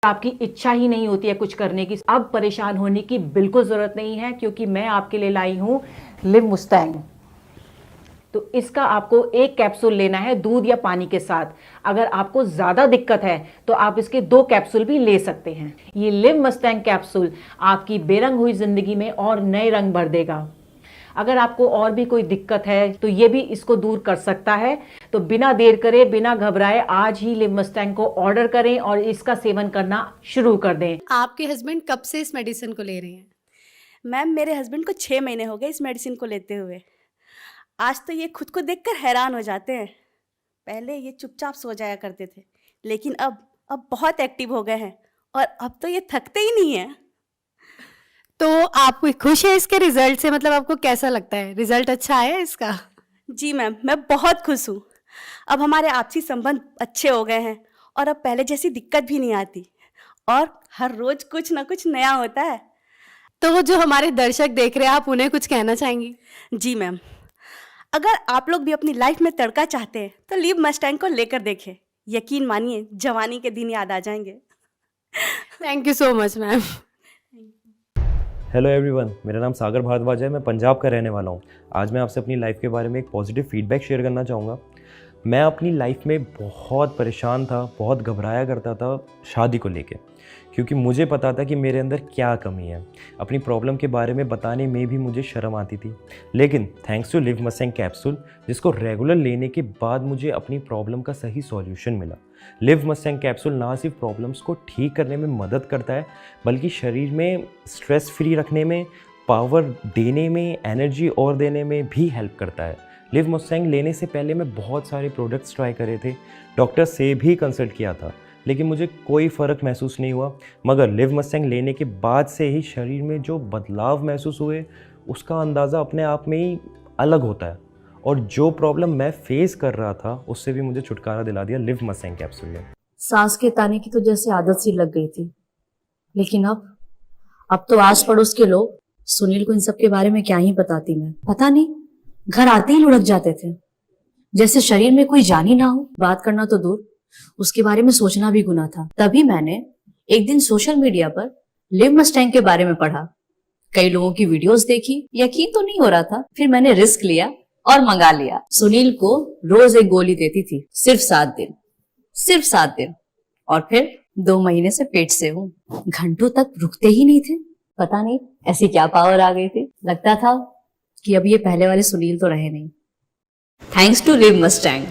आपकी इच्छा ही नहीं होती है कुछ करने की, अब परेशान होने की बिल्कुल ज़रूरत नहीं है, क्योंकि मैं आपके लिए लाई हूँ लिव मुस्टैंग। तो इसका आपको एक कैप्सूल लेना है दूध या पानी के साथ। अगर आपको ज़्यादा दिक्कत है तो आप इसके 2 कैप्सूल भी ले सकते हैं। ये लिव मस्टैंग कैप्सूल आपकी बेरंग हुई ज़िंदगी में और नए रंग भर देगा। अगर आपको और भी कोई दिक्कत है तो ये भी इसको दूर कर सकता है। तो बिना देर करे, बिना घबराए आज ही लिव मस्टैंग को ऑर्डर करें और इसका सेवन करना शुरू कर दें। आपके हस्बैंड कब से इस मेडिसिन को ले रहे हैं? मैम, मेरे हस्बैंड को 6 महीने हो गए इस मेडिसिन को लेते हुए। आज तो ये खुद को देखकर हैरान हो जाते हैं। पहले ये चुपचाप सो जाया करते थे, लेकिन अब बहुत एक्टिव हो गए हैं और अब तो ये थकते ही नहीं हैं। तो आप खुश है इसके रिजल्ट से? मतलब आपको कैसा लगता है, रिजल्ट अच्छा आया इसका? जी मैम, मैं बहुत खुश हूँ। अब हमारे आपसी संबंध अच्छे हो गए हैं और अब पहले जैसी दिक्कत भी नहीं आती और हर रोज कुछ ना कुछ नया होता है। तो जो हमारे दर्शक देख रहे हैं, आप उन्हें कुछ कहना चाहेंगी? जी मैम, अगर आप लोग भी अपनी लाइफ में तड़का चाहते हैं तो लिव मस्टैंग को लेकर देखें। यकीन मानिए, जवानी के दिन याद आ जाएंगे। Thank you so much ma'am. Hello everyone, मेरा नाम सागर भारद्वाज है। मैं पंजाब का रहने वाला हूँ। आज मैं आपसे अपनी लाइफ के बारे में एक पॉजिटिव फीडबैक शेयर करना चाहूँगा। मैं अपनी लाइफ में बहुत परेशान था, बहुत घबराया करता था शादी को लेके, क्योंकि मुझे पता था कि मेरे अंदर क्या कमी है। अपनी प्रॉब्लम के बारे में बताने में भी मुझे शर्म आती थी। लेकिन thanks to Liv Mustang capsule, जिसको रेगुलर लेने के बाद मुझे अपनी प्रॉब्लम का सही सॉल्यूशन मिला। लिव मस्टैंग कैप्सूल ना सिर्फ प्रॉब्लम्स को ठीक करने में मदद करता है, बल्कि शरीर में स्ट्रेस फ्री रखने में, पावर देने में, एनर्जी और देने में भी हेल्प करता है। लिव मस्टैंग लेने से पहले मैं बहुत सारे प्रोडक्ट्स ट्राई करे थे, डॉक्टर से भी कंसल्ट किया था, लेकिन मुझे कोई फ़र्क महसूस नहीं हुआ। मगर लिव मस्टैंग लेने के बाद से ही शरीर में जो बदलाव महसूस हुए, उसका अंदाज़ा अपने आप में ही अलग होता है। और जो प्रॉब्लम मैं फेस कर रहा था, उससे भी मुझे छुटकारा दिला दिया लिव मस्टैंग कैप्सूल ने। सांस के ताने की तो जैसे आदत सी लग गई थी, लेकिन अब तो आस पड़ोस के लोग सुनील को इन सब के बारे में क्या ही बताती मैं। पता नहीं, घर आते ही लुढ़क जाते थे, जैसे शरीर में कोई जान ही ना हो। बात करना तो दूर, उसके बारे में सोचना भी गुनाह था। तभी मैंने एक दिन सोशल मीडिया पर लिव मस्टैंग के बारे में पढ़ा, कई लोगों की वीडियोस देखी, यकीन तो नहीं हो रहा था। फिर मैंने रिस्क लिया और मंगा लिया। सुनील को रोज एक गोली देती थी, सिर्फ 7 दिन, और फिर 2 महीने से पेट से हूँ। घंटों तक रुकते ही नहीं थे। पता नहीं ऐसी क्या पावर आ गई थी। लगता था कि अब ये पहले वाले सुनील तो रहे नहीं। Thanks to Liv Mustang.